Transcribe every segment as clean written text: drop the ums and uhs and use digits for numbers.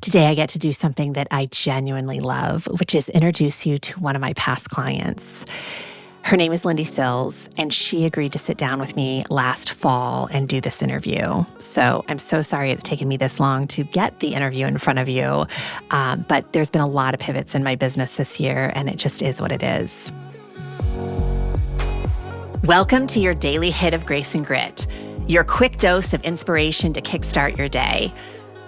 Today, I get to do something that I genuinely love, which is introduce you to one of my past clients. Her name is Lindsey Sills, and she agreed to sit down with me last fall and do this interview. So I'm so sorry it's taken me this long to get the interview in front of you, but there's been a lot of pivots in my business this year, and it just is what it is. Welcome to your daily hit of grace and grit, your quick dose of inspiration to kickstart your day.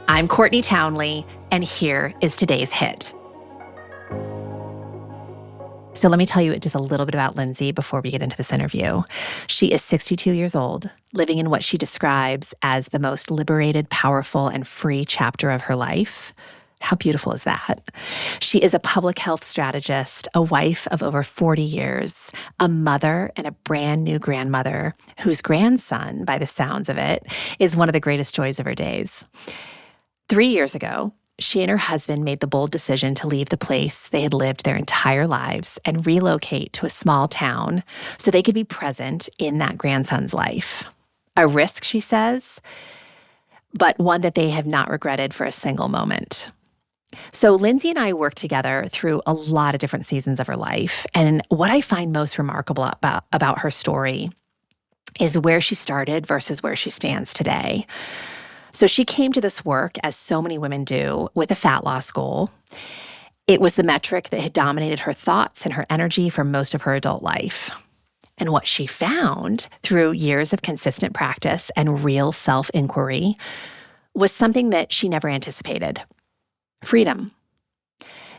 I'm Courtney Townley, and here is today's hit. So let me tell you just a little bit about Lindsey before we get into this interview. She is 62 years old, living in what she describes as the most liberated, powerful, and free chapter of her life. How beautiful is that? She is a public health strategist, a wife of over 40 years, a mother and a brand new grandmother whose grandson, by the sounds of it, is one of the greatest joys of her days. 3 years ago, she and her husband made the bold decision to leave the place they had lived their entire lives and relocate to a small town so they could be present in that grandson's life. A risk, she says, but one that they have not regretted for a single moment. So Lindsey and I worked together through a lot of different seasons of her life. And what I find most remarkable about her story is where she started versus where she stands today. So she came to this work, as so many women do, with a fat loss goal. It was the metric that had dominated her thoughts and her energy for most of her adult life. And what she found through years of consistent practice and real self-inquiry was something that she never anticipated: freedom.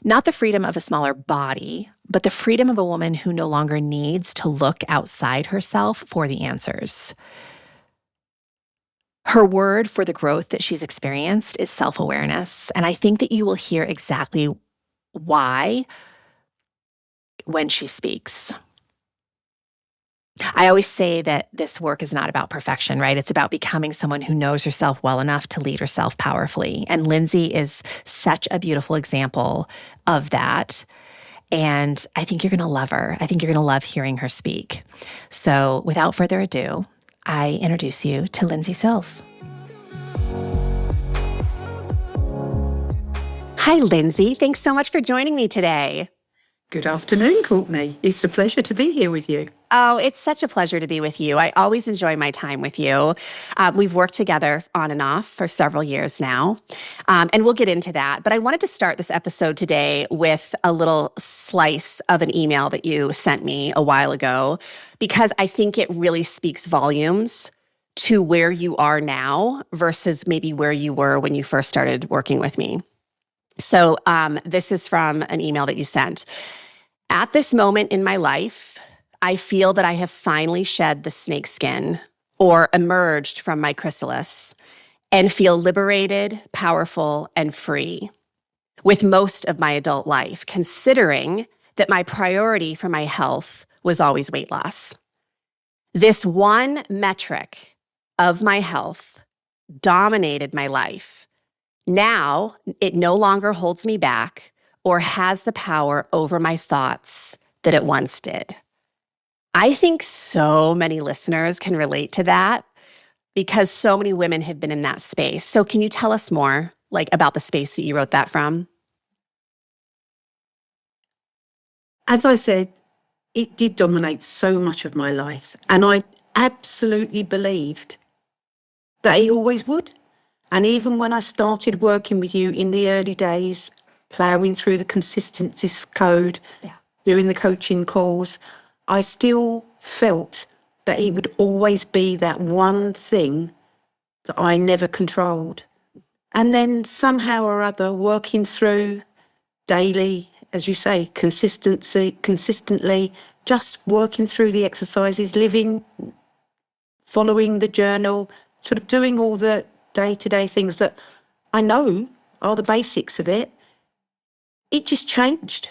Not the freedom of a smaller body, but the freedom of a woman who no longer needs to look outside herself for the answers. Her word for the growth that she's experienced is self-awareness, and I think that you will hear exactly why when she speaks. I always say that this work is not about perfection, right? It's about becoming someone who knows herself well enough to lead herself powerfully. And Lindsey is such a beautiful example of that. And I think you're going to love her. I think you're going to love hearing her speak. So without further ado, I introduce you to Lindsey Sills. Hi, Lindsey. Thanks so much for joining me today. Good afternoon, Courtney. It's a pleasure to be here with you. Oh, it's such a pleasure to be with you. I always enjoy my time with you. We've worked together on and off for several years now, and we'll get into that. But I wanted to start this episode today with a little slice of an email that you sent me a while ago, because I think it really speaks volumes to where you are now versus maybe where you were when you first started working with me. So this is from an email that you sent. At this moment in my life, I feel that I have finally shed the snake skin or emerged from my chrysalis and feel liberated, powerful, and free with most of my adult life, considering that my priority for my health was always weight loss. This one metric of my health dominated my life. Now, it no longer holds me back or has the power over my thoughts that it once did. I think so many listeners can relate to that because so many women have been in that space. So can you tell us more, about the space that you wrote that from? As I said, it did dominate so much of my life, and I absolutely believed that it always would. And even when I started working with you in the early days, ploughing through the consistency code, doing the coaching calls, I still felt that it would always be that one thing that I never controlled. And then somehow or other, working through daily, as you say, consistently, just working through the exercises, living, following the journal, sort of doing all the day-to-day things that I know are the basics of it, it just changed.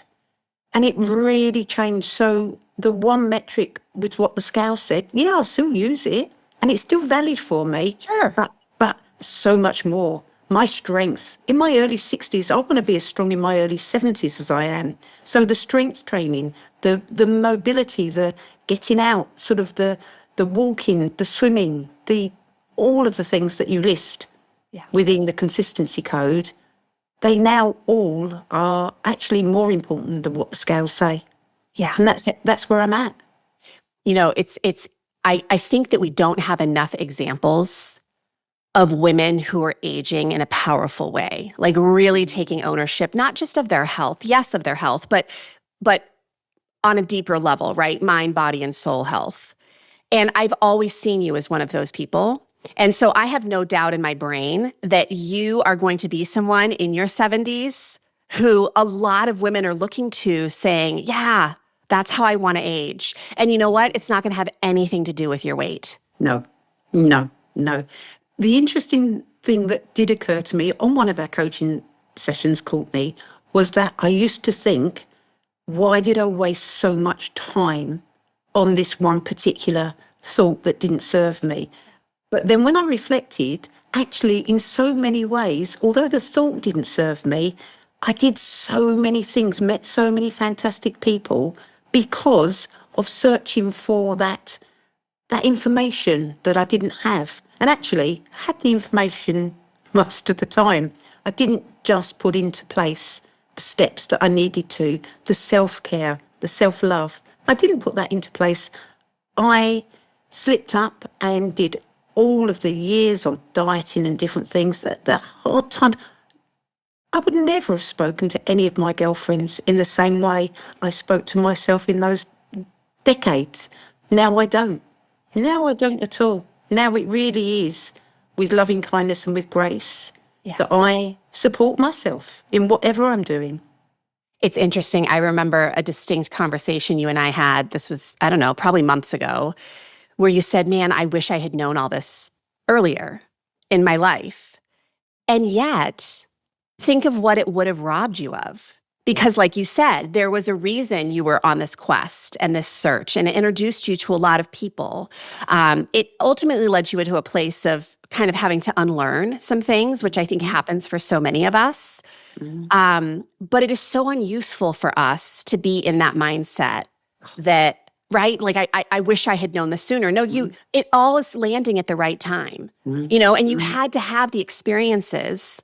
And it really changed. So the one metric was what the scale said. Yeah, I'll still use it, and it's still valid for me. Sure. But so much more. My strength. In my early 60s, I want to be as strong in my early 70s as I am. So the strength training, the mobility, the getting out, sort of the walking, the swimming, all of the things that you list within the consistency code they now all are actually more important than what the scales say. Yeah. And that's where I'm at. You know, I think that we don't have enough examples of women who are aging in a powerful way, like really taking ownership, not just of their health, yes, of their health, but on a deeper level, right? Mind, body, and soul health. And I've always seen you as one of those people. And so I have no doubt in my brain that you are going to be someone in your 70s who a lot of women are looking to saying, yeah, that's how I want to age. And you know what? It's not going to have anything to do with your weight. No, no, no. The interesting thing that did occur to me on one of our coaching sessions, Courtney, was that I used to think, why did I waste so much time on this one particular thought that didn't serve me? But then when I reflected, actually, in so many ways, although the thought didn't serve me, I did so many things, met so many fantastic people because of searching for that information that I didn't have. And actually, I had the information most of the time. I didn't just put into place the steps that I needed to, the self-care, the self-love. I didn't put that into place. I slipped up and did all of the years on dieting and different things, that the whole time. I would never have spoken to any of my girlfriends in the same way I spoke to myself in those decades. Now I don't. Now I don't at all. Now it really is with loving kindness and with grace that I support myself in whatever I'm doing. It's interesting. I remember a distinct conversation you and I had. This was, I don't know, probably months ago, where you said, man, I wish I had known all this earlier in my life. And yet, think of what it would have robbed you of. Because like you said, there was a reason you were on this quest and this search, and it introduced you to a lot of people. It ultimately led you into a place of kind of having to unlearn some things, which I think happens for so many of us. But it is so unuseful for us to be in that mindset that, right? Like, I wish I had known this sooner. No, it all is landing at the right time, you know, and you had to have the experiences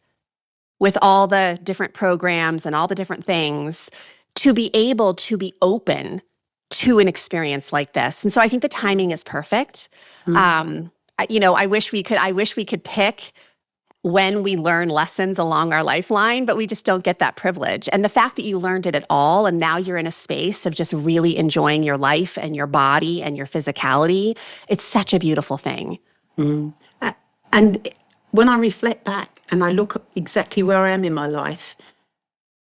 with all the different programs and all the different things to be able to be open to an experience like this. And so I think the timing is perfect. You know, I wish we could pick when we learn lessons along our lifeline, but we just don't get that privilege. And the fact that you learned it at all, and now you're in a space of just really enjoying your life and your body and your physicality, it's such a beautiful thing. And when I reflect back and I look at exactly where I am in my life,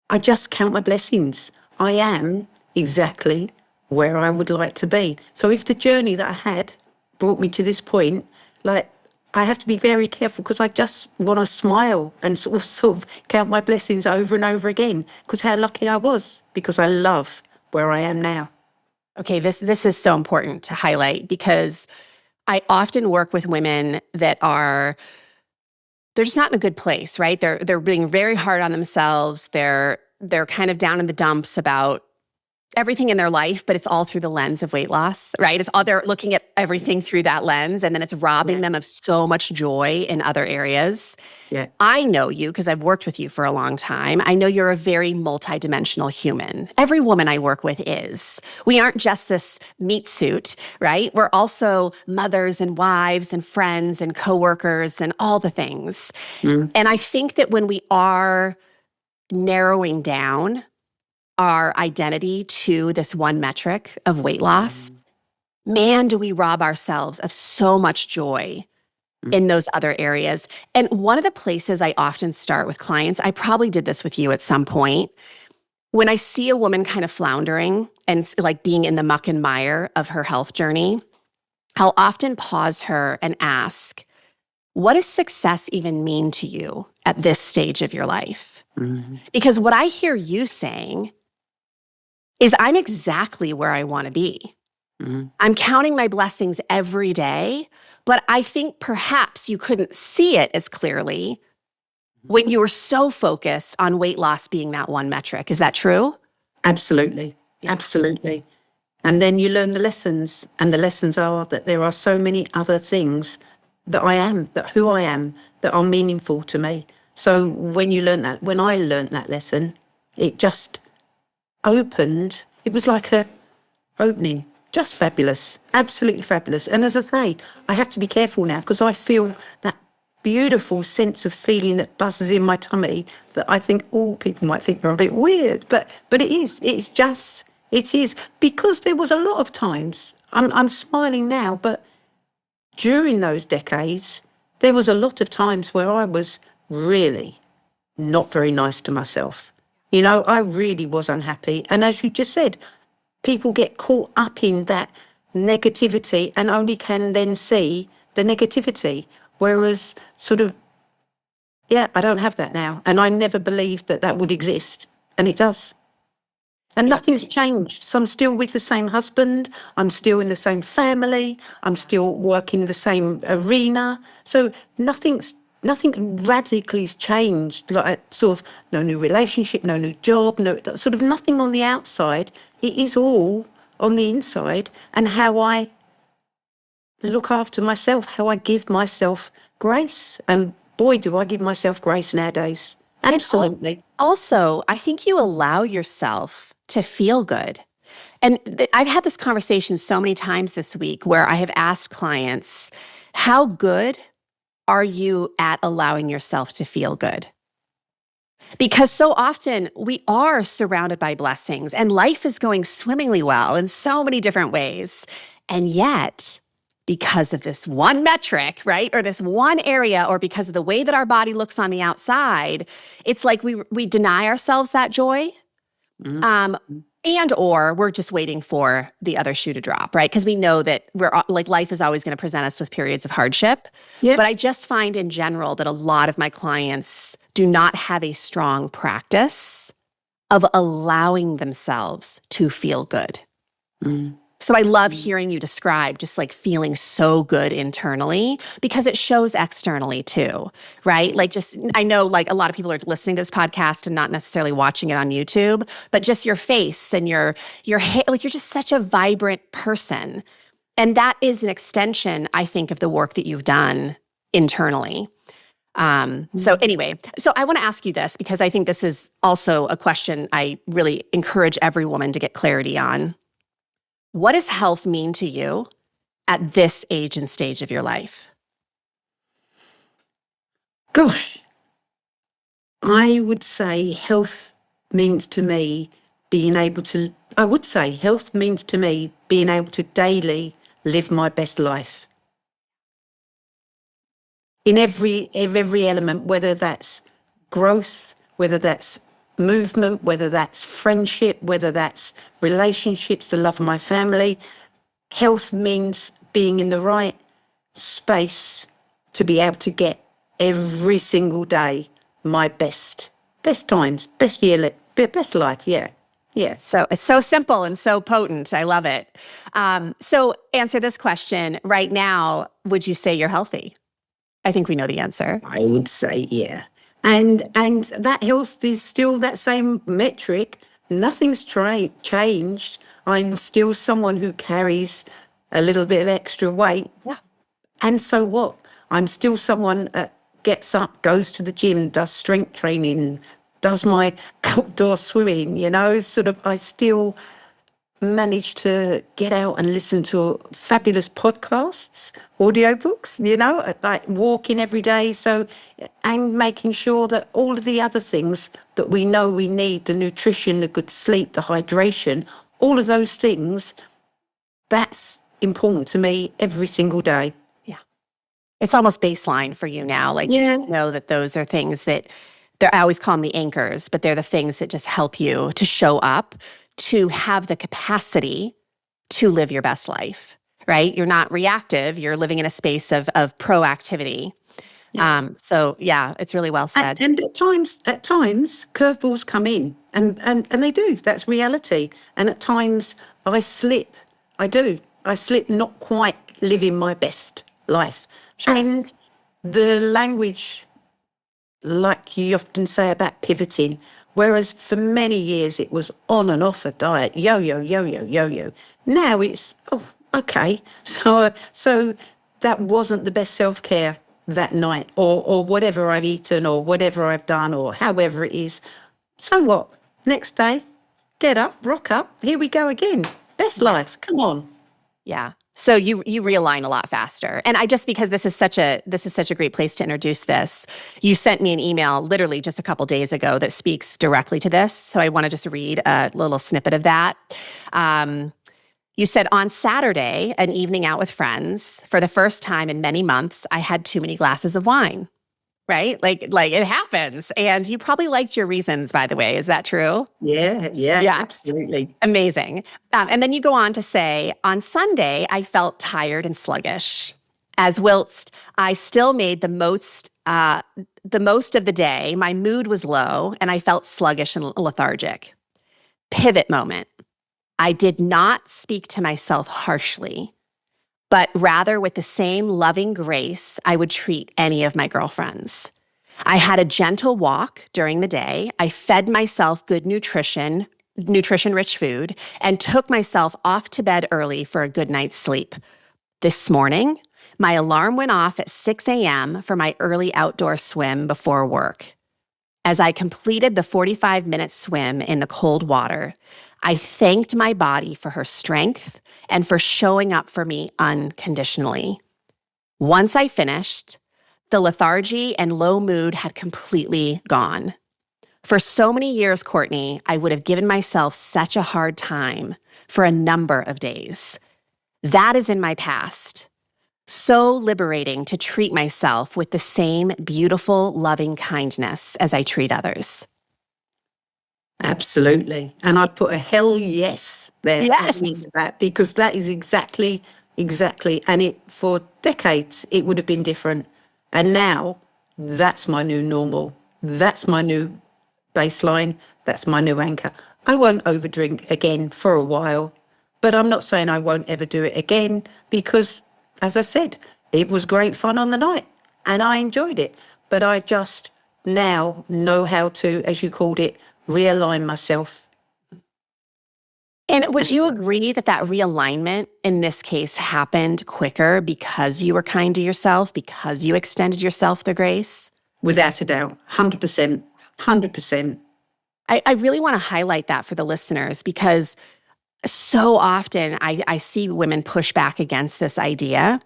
I just count my blessings. I am exactly where I would like to be. So if the journey that I had brought me to this point, like, I have to be very careful because I just want to smile and sort of count my blessings over and over again, because how lucky I was, because I love where I am now. Okay, this is so important to highlight, because I often work with women that they're just not in a good place, right? They're being very hard on themselves. They're kind of down in the dumps about everything in their life, but it's all through the lens of weight loss, right? It's all, they're looking at everything through that lens, and then it's robbing them of so much joy in other areas. Yeah. I know you because I've worked with you for a long time. I know you're a very multidimensional human. Every woman I work with is. We aren't just this meat suit, right? We're also mothers and wives and friends and coworkers and all the things. And I think that when we are narrowing down our identity to this one metric of weight loss, man, do we rob ourselves of so much joy in those other areas. And one of the places I often start with clients, I probably did this with you at some point, when I see a woman kind of floundering and like being in the muck and mire of her health journey, I'll often pause her and ask, what does success even mean to you at this stage of your life? Because what I hear you saying is, I'm exactly where I want to be. I'm counting my blessings every day, but I think perhaps you couldn't see it as clearly when you were so focused on weight loss being that one metric. Is that true? Absolutely. Absolutely. And then you learn the lessons, and the lessons are that there are so many other things that I am, that who I am, that are meaningful to me. So when I learned that lesson, it just opened. It was like a opening. Just fabulous. Absolutely fabulous. And as I say, I have to be careful now because I feel that beautiful sense of feeling that buzzes in my tummy that I think all people might think are a bit weird. But it is. It is. Because there was a lot of times, I'm smiling now, but during those decades, there was a lot of times where I was really not very nice to myself. I really was unhappy. And as you just said, people get caught up in that negativity and only can then see the negativity. Whereas I don't have that now. And I never believed that would exist. And it does. And nothing's changed. So I'm still with the same husband. I'm still in the same family. I'm still working in the same arena. So nothing radically has changed. Like sort of no new relationship, no new job, no sort of nothing on the outside. It is all on the inside, and how I look after myself, how I give myself grace. And boy, do I give myself grace nowadays. Absolutely. Also, I think you allow yourself to feel good. And I've had this conversation so many times this week where I have asked clients, how good are you at allowing yourself to feel good? Because so often we are surrounded by blessings and life is going swimmingly well in so many different ways. And yet, because of this one metric, right, or this one area, or because of the way that our body looks on the outside, it's like we deny ourselves that joy. And or we're just waiting for the other shoe to drop, right? Because we know that we're like life is always going to present us with periods of hardship. Yep. But I just find in general that a lot of my clients do not have a strong practice of allowing themselves to feel good. So I love hearing you describe just like feeling so good internally because it shows externally too, right? Like I know like a lot of people are listening to this podcast and not necessarily watching it on YouTube, but just your face and your hair, like you're just such a vibrant person. And that is an extension, I think, of the work that you've done internally. So anyway, so I want to ask you this because I think this is also a question I really encourage every woman to get clarity on. What does health mean to you at this age and stage of your life? Gosh, I would say health means to me being able to daily live my best life. In every element, whether that's growth, whether that's movement, whether that's friendship, whether that's relationships, the love of my family. Health means being in the right space to be able to get every single day my best times, best life. Yeah. So it's so simple and so potent. I love it. So answer this question right now. Would you say you're healthy? I think we know the answer. I would say, yeah. And that health is still that same metric. Nothing's changed. I'm still someone who carries a little bit of extra weight. Yeah. And so what? I'm still someone that gets up, goes to the gym, does strength training, does my outdoor swimming, I still manage to get out and listen to fabulous podcasts, audiobooks, like walking every day. So, and making sure that all of the other things that we know we need, the nutrition, the good sleep, the hydration, all of those things, that's important to me every single day. Yeah. It's almost baseline for you now. Like, Yeah. you know that those are things that I always call them the anchors, but they're the things that just help you to show up, to have the capacity to live your best life, right? You're not reactive. You're living in a space of proactivity. Yeah. So yeah, it's really well said. And at times, curveballs come in, and they do. That's reality. And at times, I slip. I do. I slip, not quite living my best life. Sure. And the language, like you often say about pivoting, whereas for many years it was on and off a diet, yo-yo. Now it's, okay. So that wasn't the best self-care that night, or whatever I've eaten or whatever I've done or however it is. So what? Next day, get up, rock up, here we go again. Best life. Come on. Yeah. So you realign a lot faster. And I just because this is such a great place to introduce this. You sent me an email literally just a couple days ago that speaks directly to this. So I want to just read a little snippet of that. You said, on Saturday, an evening out with friends, for the first time in many months, I had too many glasses of wine. Right? Like it happens. And you probably liked your reasons, by the way. Is that true? Yeah, Yeah. absolutely. Amazing. And then you go on to say, on Sunday, I felt tired and sluggish. As whilst I still made the most of the day, my mood was low and I felt sluggish and lethargic. Pivot moment. I did not speak to myself harshly, but rather with the same loving grace I would treat any of my girlfriends. I had a gentle walk during the day. I fed myself good nutrition-rich food, and took myself off to bed early for a good night's sleep. This morning, my alarm went off at 6 a.m. for my early outdoor swim before work. As I completed the 45-minute swim in the cold water, I thanked my body for her strength and for showing up for me unconditionally. Once I finished, the lethargy and low mood had completely gone. For so many years, Courtney, I would have given myself such a hard time for a number of days. That is in my past. So liberating to treat myself with the same beautiful, loving kindness as I treat others. Absolutely. And I'd put a hell yes there Yes. at the end of that, because that is exactly. And it, for decades, it would have been different. And now that's my new normal. That's my new baseline. That's my new anchor. I won't overdrink again for a while, but I'm not saying I won't ever do it again because, as I said, it was great fun on the night and I enjoyed it. But I just now know how to, as you called it, realign myself. And would you agree that realignment in this case happened quicker because you were kind to yourself, because you extended yourself the grace? Without a doubt, 100%, 100%. I really want to highlight that for the listeners because so often I see women push back against this idea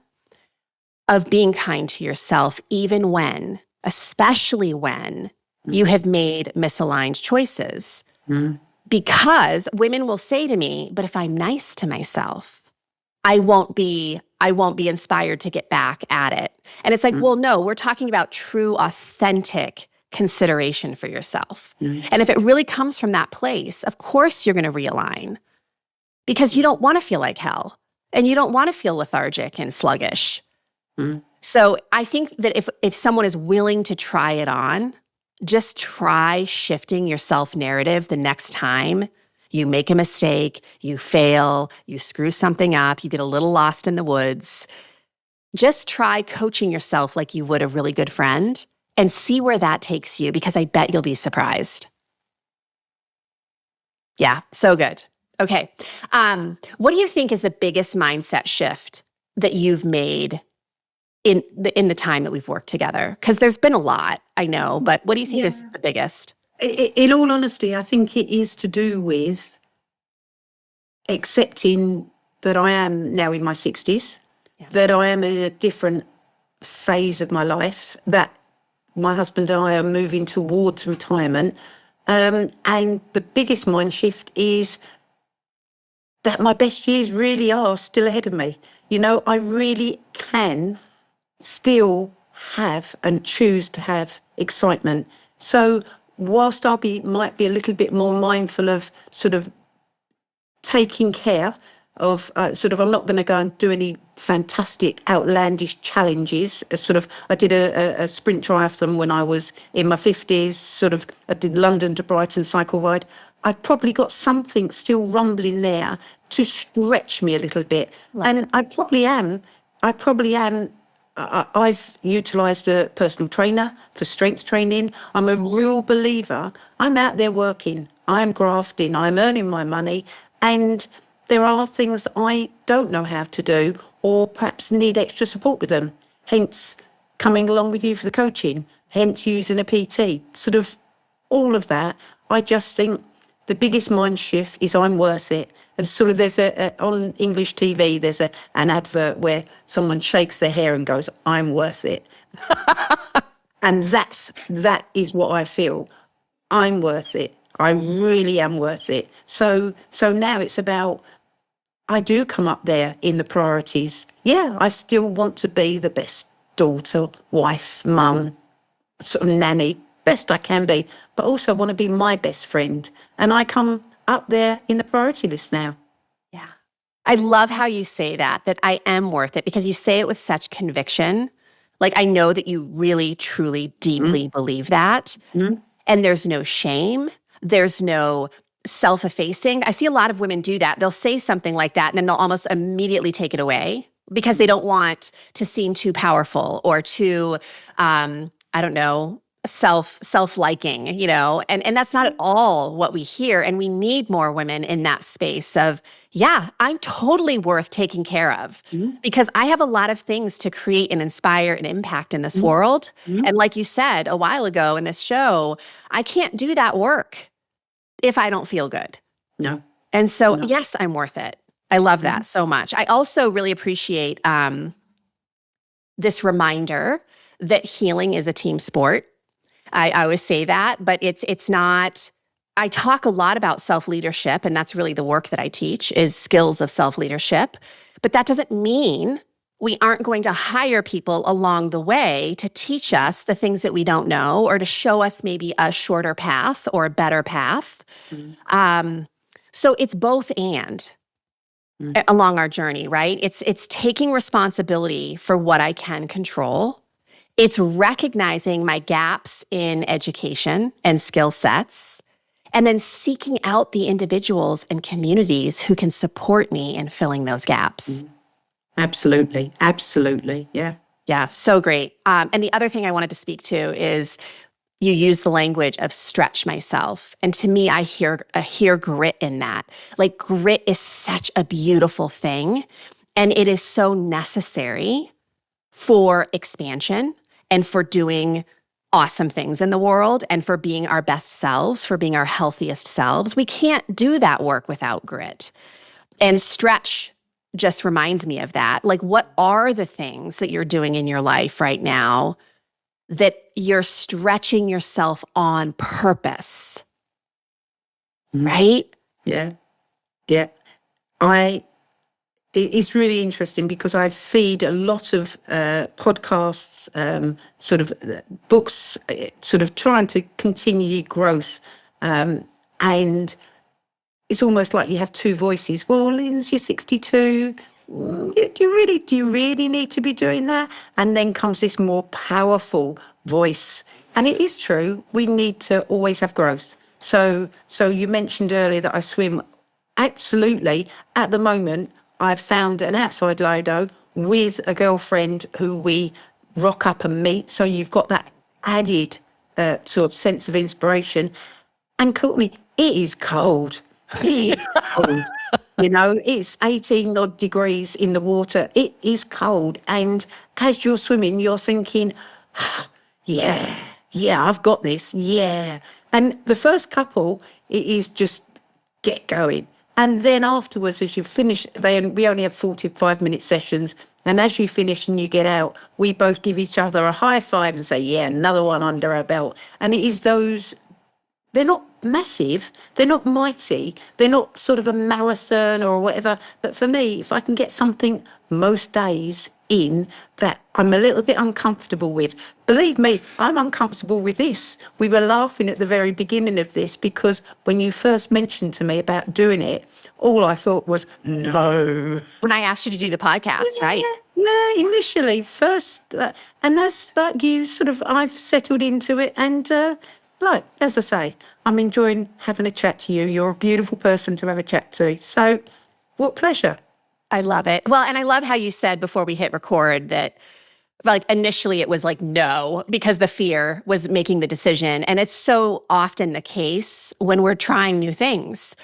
of being kind to yourself, even when, especially when you have made misaligned choices. Mm. Because women will say to me, but if I'm nice to myself, I won't be inspired to get back at it. And it's like, well, no, we're talking about true, authentic consideration for yourself. And if it really comes from that place, of course you're going to realign because you don't want to feel like hell and you don't want to feel lethargic and sluggish. So I think that if someone is willing to try it on, just try shifting your self-narrative the next time you make a mistake, you fail, you screw something up, you get a little lost in the woods. Just try coaching yourself like you would a really good friend and see where that takes you, because I bet you'll be surprised. Yeah, so good. Okay. What do you think is the biggest mindset shift that you've made in the time that we've worked together? Because there's been a lot, I know, but what do you think is the biggest? In all honesty, I think it is to do with accepting that I am now in my 60s, that I am in a different phase of my life, that my husband and I are moving towards retirement. And the biggest mind shift is that my best years really are still ahead of me. You know, I really can still have and choose to have excitement. So whilst might be a little bit more mindful of sort of taking care of I'm not going to go and do any fantastic outlandish challenges. I did a sprint triathlon when I was in my 50s, I did London to Brighton cycle ride. I've probably got something still rumbling there to stretch me a little bit. And I probably am. I've utilised a personal trainer for strength training. I'm a real believer. I'm out there working. I'm grafting. I'm earning my money. And there are things I don't know how to do or perhaps need extra support with them. Hence coming along with you for the coaching, hence using a PT, sort of all of that. I just think the biggest mind shift is I'm worth it. And sort of there's on English TV, there's an advert where someone shakes their hair and goes, I'm worth it. And that is what I feel. I'm worth it. I really am worth it. So now it's about, I do come up there in the priorities. Yeah, I still want to be the best daughter, wife, mum, sort of nanny, best I can be, but also want to be my best friend. And I come up there in the priority list now. Yeah. I love how you say that I am worth it, because you say it with such conviction. Like, I know that you really, truly, deeply believe that. And there's no shame. There's no self-effacing. I see a lot of women do that. They'll say something like that, and then they'll almost immediately take it away because they don't want to seem too powerful or too, I don't know, self-liking, and that's not at all what we hear. And we need more women in that space of, yeah, I'm totally worth taking care of because I have a lot of things to create and inspire and impact in this world. And like you said a while ago in this show, I can't do that work if I don't feel good. No. And so, yes, I'm worth it. I love that so much. I also really appreciate this reminder that healing is a team sport. I always say that, but it's not. I talk a lot about self-leadership, and that's really the work that I teach is skills of self-leadership. But that doesn't mean we aren't going to hire people along the way to teach us the things that we don't know or to show us maybe a shorter path or a better path. So it's both and along our journey, right? It's taking responsibility for what I can control. It's recognizing my gaps in education and skill sets, and then seeking out the individuals and communities who can support me in filling those gaps. Absolutely. Absolutely. Yeah. Yeah, so great. And the other thing I wanted to speak to is you use the language of stretch myself. And to me, I hear grit in that. Like, grit is such a beautiful thing, and it is so necessary for expansion and for doing awesome things in the world and for being our best selves, for being our healthiest selves. We can't do that work without grit. And stretch just reminds me of that. Like, what are the things that you're doing in your life right now that you're stretching yourself on purpose? Right? Yeah. Yeah. It's really interesting because I feed a lot of podcasts, sort of books, sort of trying to continue growth. And it's almost like you have two voices. Well, Lindsay, you're 62. Do you really need to be doing that? And then comes this more powerful voice. And it is true. We need to always have growth. So you mentioned earlier that I swim. Absolutely. At the moment, I've found an outside Lido with a girlfriend who we rock up and meet. So you've got that added sort of sense of inspiration. And Courtney, it is cold. It is cold. It's 18 odd degrees in the water. It is cold. And as you're swimming, you're thinking, yeah, I've got this. Yeah. And the first couple, it is just get going. And then afterwards, as you finish, we only have 45-minute sessions. And as you finish and you get out, we both give each other a high five and say, yeah, another one under our belt. And it is those, they're not massive, they're not mighty, they're not sort of a marathon or whatever. But for me, if I can get something most days in that I'm a little bit uncomfortable with, believe me, I'm uncomfortable with this. We were laughing at the very beginning of this because when you first mentioned to me about doing it, all I thought was, no. When I asked you to do the podcast, right? Yeah, initially, first. And that's like you sort of, I've settled into it. And like, as I say, I'm enjoying having a chat to you. You're a beautiful person to have a chat to. So what pleasure. I love it. Well, and I love how you said before we hit record that, like, initially it was like, no, because the fear was making the decision. And it's so often the case when we're trying new things.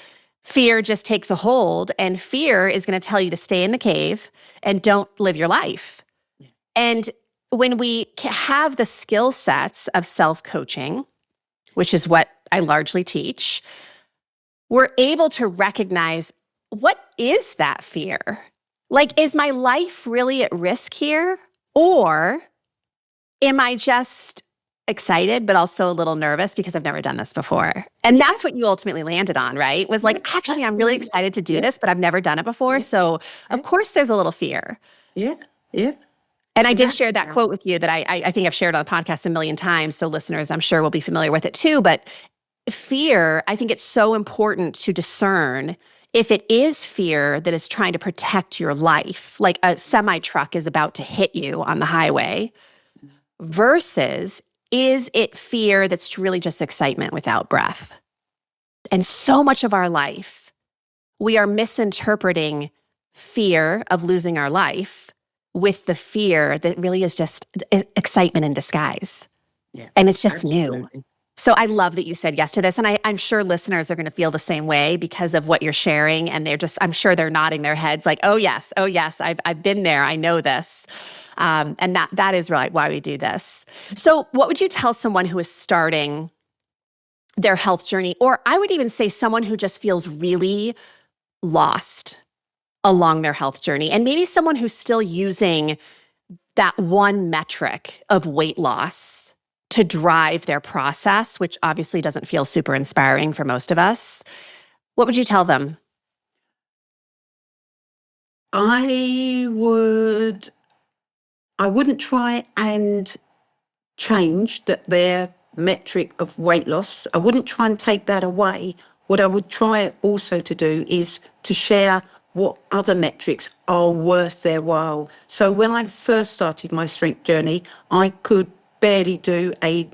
Fear just takes a hold, and fear is going to tell you to stay in the cave and don't live your life. Yeah. And when we have the skill sets of self-coaching, which is what I largely teach, we're able to recognize, what is that fear? Like, is my life really at risk here? Or am I just excited, but also a little nervous because I've never done this before? And that's what you ultimately landed on, right? Was like, Yes, actually, I'm really absolutely. excited to do Yeah, this, but I've never done it before. yeah, So, yeah, of course, there's a little fear. yeah, yeah. And I did Exactly. share that quote with you that I think I've shared on the podcast a million times. So listeners, I'm sure, will be familiar with it too. But fear, I think it's so important to discern if it is fear that is trying to protect your life, like a semi truck is about to hit you on the highway, versus is it fear that's really just excitement without breath? And so much of our life, we are misinterpreting fear of losing our life with the fear that really is just excitement in disguise. Yeah, And it's just new. absolutely. So I love that you said yes to this. And I'm sure listeners are going to feel the same way because of what you're sharing. And I'm sure they're nodding their heads like, oh, yes, I've been there. I know this. And that is right why we do this. So what would you tell someone who is starting their health journey? Or I would even say someone who just feels really lost along their health journey, and maybe someone who's still using that one metric of weight loss to drive their process, which obviously doesn't feel super inspiring for most of us. What would you tell them? I would. I wouldn't try and change their metric of weight loss. I wouldn't try and take that away. What I would try also to do is to share what other metrics are worth their while. So when I first started my strength journey, I could barely do a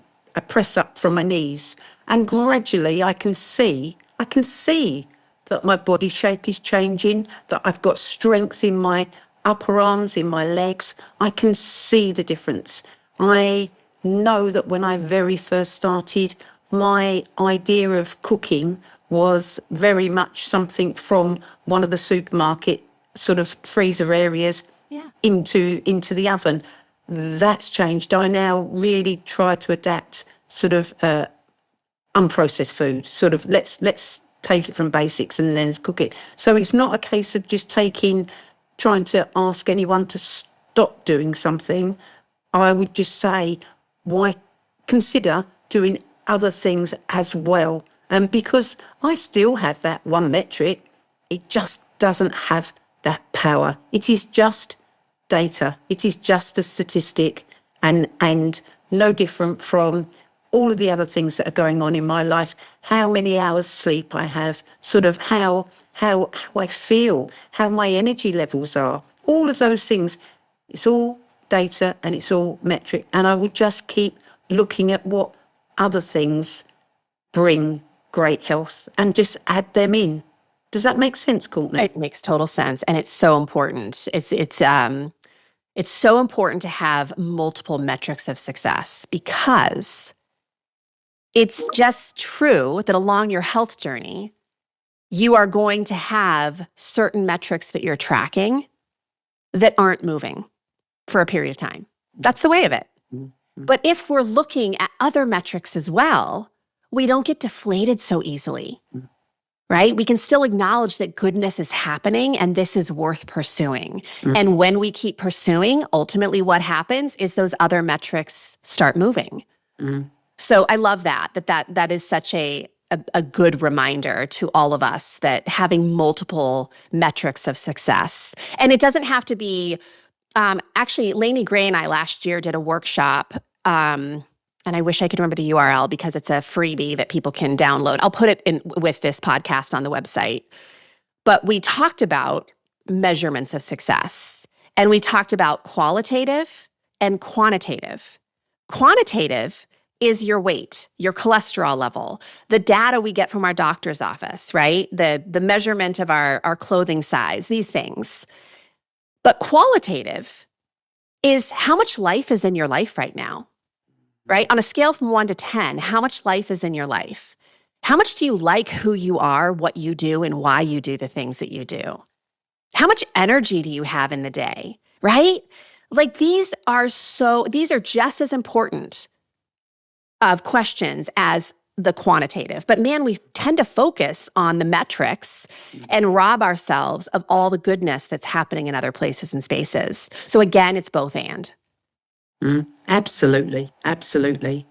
press up from my knees. And gradually I can see that my body shape is changing, that I've got strength in my upper arms, in my legs. I can see the difference. I know that when I very first started, my idea of cooking was very much something from one of the supermarket sort of freezer areas Yeah. into the oven. That's changed. I now really try to adapt sort of unprocessed food. Sort of let's take it from basics and then cook it. So it's not a case of just trying to ask anyone to stop doing something. I would just say, why consider doing other things as well? And because I still have that one metric, it just doesn't have that power. It is just data. It is just a statistic, and no different from all of the other things that are going on in my life. How many hours sleep I have, sort of how I feel, how my energy levels are. All of those things. It's all data and it's all metric. And I would just keep looking at what other things bring great health and just add them in. Does that make sense, Courtney? It makes total sense. And it's so important. It's so important to have multiple metrics of success, because it's just true that along your health journey, you are going to have certain metrics that you're tracking that aren't moving for a period of time. That's the way of it. But if we're looking at other metrics as well, we don't get deflated so easily, right? We can still acknowledge that goodness is happening and this is worth pursuing. And when we keep pursuing, ultimately what happens is those other metrics start moving. So I love that is such a good reminder to all of us, that having multiple metrics of success. And it doesn't have to be, actually, Lainey Gray and I last year did a workshop, and I wish I could remember the URL because it's a freebie that people can download. I'll put it in with this podcast on the website. But we talked about measurements of success, and we talked about qualitative and quantitative. Quantitative is your weight, your cholesterol level, the data we get from our doctor's office, right? The measurement of our clothing size, these things. But qualitative is how much life is in your life right now, right? On a scale from 1 to 10, how much life is in your life? How much do you like who you are, what you do, and why you do the things that you do? How much energy do you have in the day, right? Like these are just as important of questions as the quantitative. But man, we tend to focus on the metrics and rob ourselves of all the goodness that's happening in other places and spaces. So again, it's both and. Absolutely. Absolutely.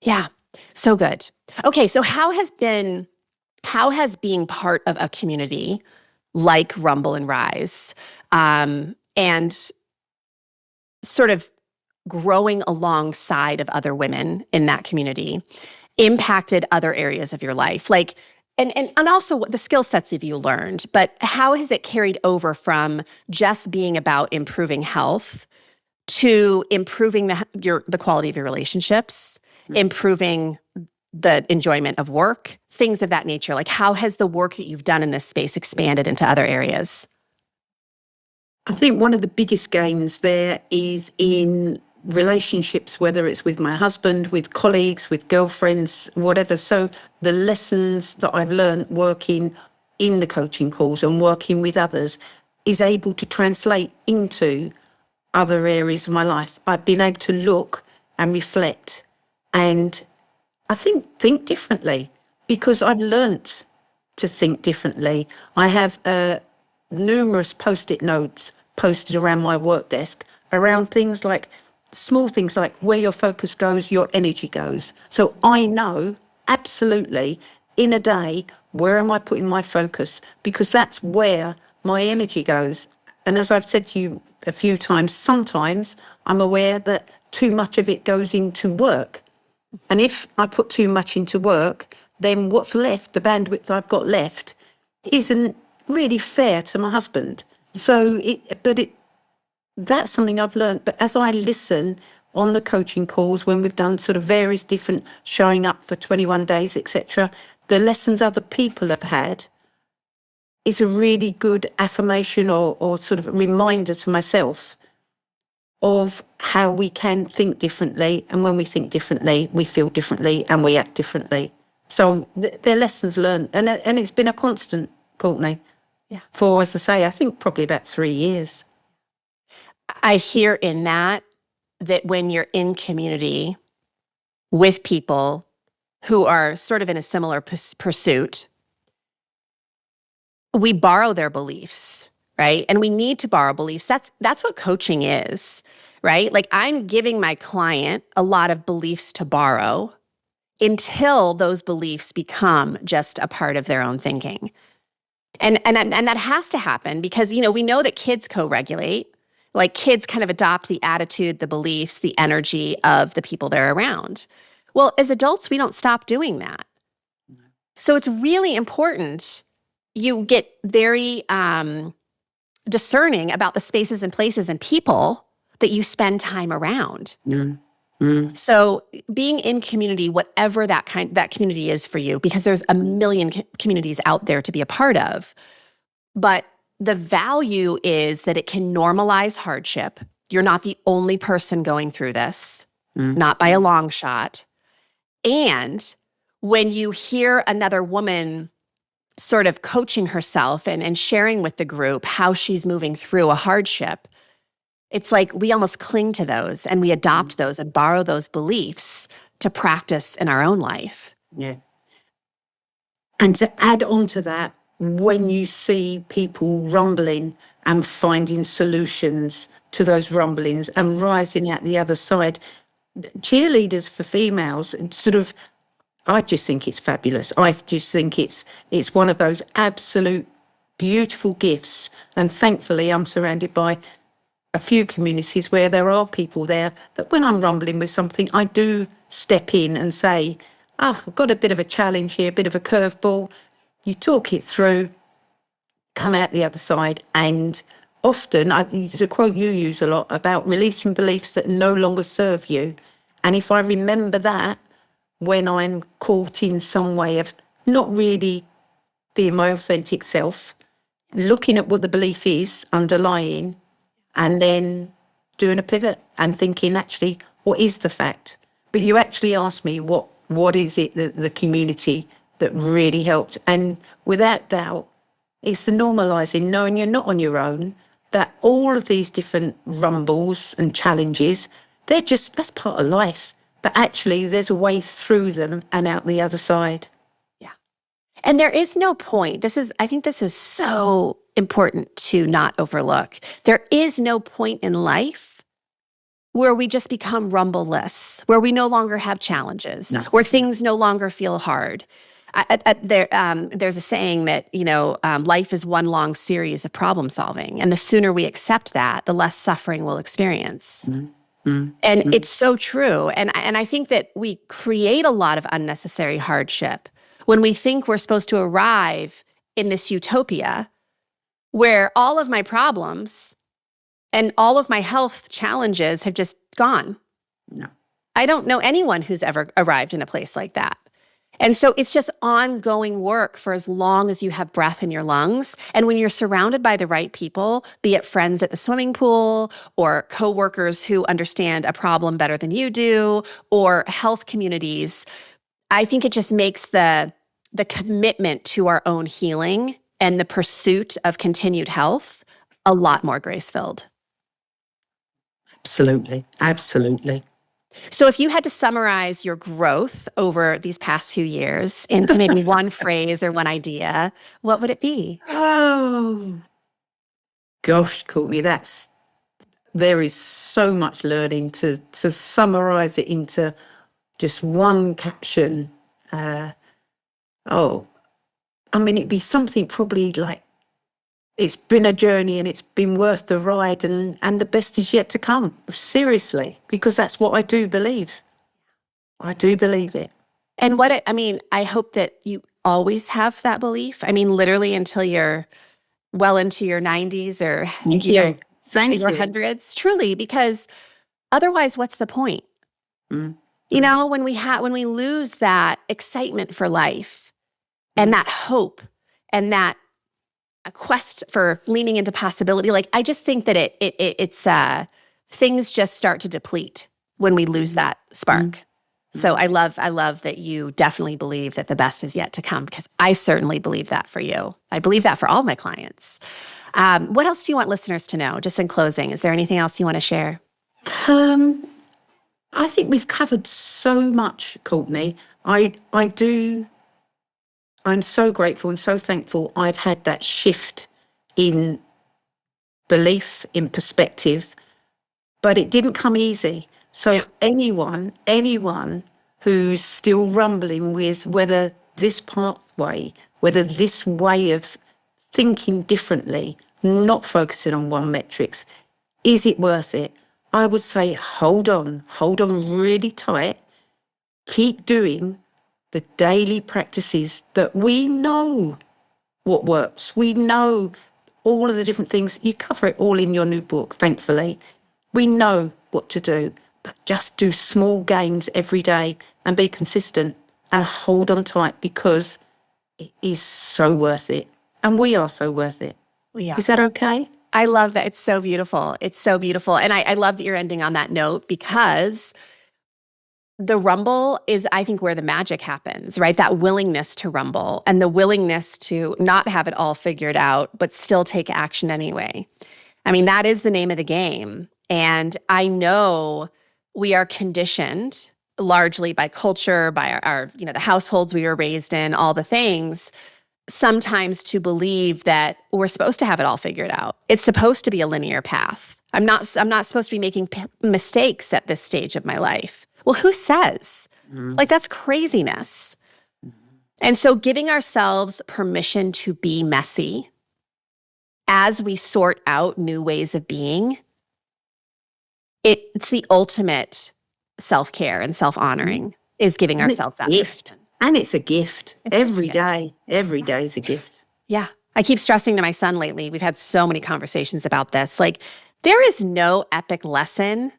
Yeah. So good. Okay. So how has being part of a community like Rumble and Rise, and sort of growing alongside of other women in that community impacted other areas of your life? Like, and also what the skill sets have you learned, but how has it carried over from just being about improving health to improving the quality of your relationships, improving the enjoyment of work, things of that nature? Like, how has the work that you've done in this space expanded into other areas? I think one of the biggest gains there is in relationships, whether it's with my husband, with colleagues, with girlfriends, whatever. So the lessons that I've learned working in the coaching calls and working with others is able to translate into other areas of my life. I've been able to look and reflect and I think differently because I've learnt to think differently. I have numerous post-it notes posted around my work desk around things like small things like where your focus goes, your energy goes. So I know absolutely in a day, where am I putting my focus? Because that's where my energy goes. And as I've said to you a few times, sometimes I'm aware that too much of it goes into work. And if I put too much into work, then what's left, the bandwidth I've got left, isn't really fair to my husband. So, that's something I've learned. But as I listen on the coaching calls, when we've done sort of various different showing up for 21 days, etc., the lessons other people have had is a really good affirmation or sort of reminder to myself of how we can think differently. And when we think differently, we feel differently and we act differently. So they're lessons learned. And it's been a constant, Courtney, for, as I say, I think probably about 3 years. I hear in that when you're in community with people who are sort of in a similar pursuit, we borrow their beliefs, right? And we need to borrow beliefs. That's what coaching is, right? Like I'm giving my client a lot of beliefs to borrow until those beliefs become just a part of their own thinking. And that has to happen because, we know that kids co-regulate. Like kids kind of adopt the attitude, the beliefs, the energy of the people they're around. Well, as adults, we don't stop doing that. So it's really important you get very discerning about the spaces and places and people that you spend time around. So being in community, whatever that community is for you, because there's a million communities out there to be a part of, but the value is that it can normalize hardship. You're not the only person going through this, not by a long shot. And when you hear another woman sort of coaching herself and sharing with the group how she's moving through a hardship, it's like we almost cling to those and we adopt those and borrow those beliefs to practice in our own life. Yeah. And to add on to that, when you see people rumbling and finding solutions to those rumblings and rising out the other side, cheerleaders for females, sort of, I just think it's fabulous. I just think it's one of those absolute beautiful gifts. And thankfully, I'm surrounded by a few communities where there are people there that when I'm rumbling with something, I do step in and say, I've got a bit of a challenge here, a bit of a curveball. You talk it through, come out the other side. And often, there's a quote you use a lot about releasing beliefs that no longer serve you. And if I remember that when I'm caught in some way of not really being my authentic self, looking at what the belief is underlying, and then doing a pivot and thinking, actually, what is the fact? But you actually asked me, what is it that the community that really helped? And without doubt, it's the normalising, knowing you're not on your own, that all of these different rumbles and challenges, that's part of life. But actually, there's a way through them and out the other side. Yeah. And there is no point. I think this is so important to not overlook. There is no point in life where we just become rumbleless, where we no longer have challenges, No. where things no longer feel hard. There's a saying that, life is one long series of problem solving. And the sooner we accept that, the less suffering we'll experience. And it's so true. And I think that we create a lot of unnecessary hardship when we think we're supposed to arrive in this utopia where all of my problems and all of my health challenges have just gone. No. I don't know anyone who's ever arrived in a place like that. And so it's just ongoing work for as long as you have breath in your lungs. And when you're surrounded by the right people, be it friends at the swimming pool or coworkers who understand a problem better than you do, or health communities, I think it just makes the commitment to our own healing and the pursuit of continued health a lot more grace-filled. Absolutely. Absolutely. So if you had to summarize your growth over these past few years into maybe one phrase or one idea, what would it be? Oh, gosh, Courtney, there is so much learning to summarize it into just one caption. It'd be something probably like, it's been a journey and it's been worth the ride, and the best is yet to come. Seriously, because that's what I do believe. I do believe it. And I hope that you always have that belief. I mean, literally until you're well into your 90s or Thank you. Thank your you. hundreds, truly, because otherwise, what's the point? When we lose that excitement for life and that hope and that a quest for leaning into possibility, like I just think that it's things just start to deplete when we lose that spark. So I love that you definitely believe that the best is yet to come, because I certainly believe that for you. I believe that for all my clients. What else do you want listeners to know? Just in closing, is there anything else you want to share? I think we've covered so much, Courtney. I'm so grateful and so thankful I've had that shift in belief, in perspective, but it didn't come easy. So anyone who's still rumbling with whether this pathway, whether this way of thinking differently, not focusing on one metrics, is it worth it? I would say hold on really tight, keep doing the daily practices that we know what works. We know all of the different things. You cover it all in your new book, thankfully. We know what to do, but just do small gains every day and be consistent and hold on tight, because it is so worth it. And we are so worth it. Yeah. Is that okay? I love that. It's so beautiful. It's so beautiful. And I love that you're ending on that note, because the rumble is, I think, where the magic happens, right? That willingness to rumble and the willingness to not have it all figured out, but still take action anyway. I mean, that is the name of the game. And I know we are conditioned largely by culture, by our the households we were raised in, all the things, sometimes to believe that we're supposed to have it all figured out. It's supposed to be a linear path. I'm not supposed to be making mistakes at this stage of my life. Well, who says? Like, that's craziness. And so giving ourselves permission to be messy as we sort out new ways of being, it's the ultimate self-care and self-honoring, is giving ourselves that gift. permission. And it's a gift. Every day is a gift. Yeah. I keep stressing to my son lately, we've had so many conversations about this. Like, there is no epic lesson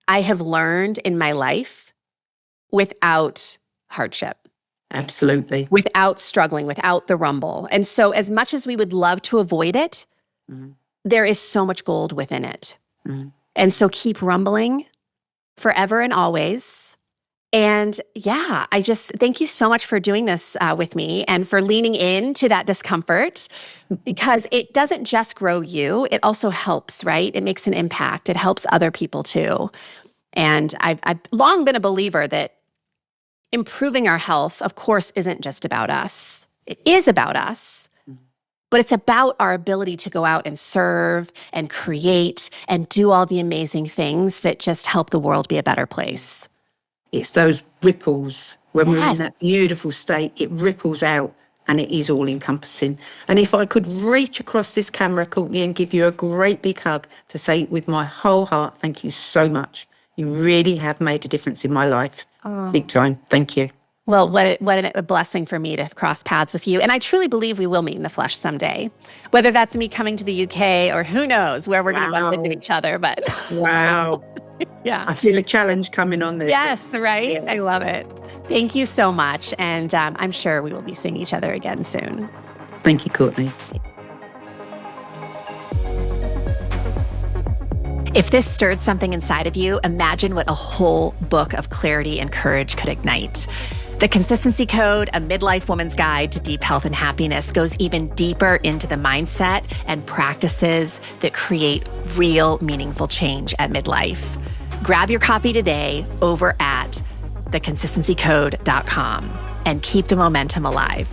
I have learned in my life without hardship. Absolutely. Without struggling, without the rumble. And so as much as we would love to avoid it, there is so much gold within it. And so keep rumbling forever and always. And yeah, I just thank you so much for doing this with me and for leaning into that discomfort, because it doesn't just grow you, it also helps, right? It makes an impact. It helps other people too. And I've long been a believer that improving our health, of course, isn't just about us. It is about us, but it's about our ability to go out and serve and create and do all the amazing things that just help the world be a better place. It's those ripples. When we're in Yes. that beautiful state, it ripples out and it is all encompassing. And if I could reach across this camera, Courtney, and give you a great big hug to say with my whole heart, thank you so much. You really have made a difference in my life. Big time. Thank you. Well, what a blessing for me to cross paths with you. And I truly believe we will meet in the flesh someday, whether that's me coming to the UK or who knows where we're going to bump into each other. But Wow. yeah. I feel a challenge coming on there. Yes, right? Yeah. I love it. Thank you so much. And I'm sure we will be seeing each other again soon. Thank you, Courtney. If this stirred something inside of you, imagine what a whole book of clarity and courage could ignite. The Consistency Code, a midlife woman's guide to deep health and happiness, goes even deeper into the mindset and practices that create real, meaningful change at midlife. Grab your copy today over at theconsistencycode.com and keep the momentum alive.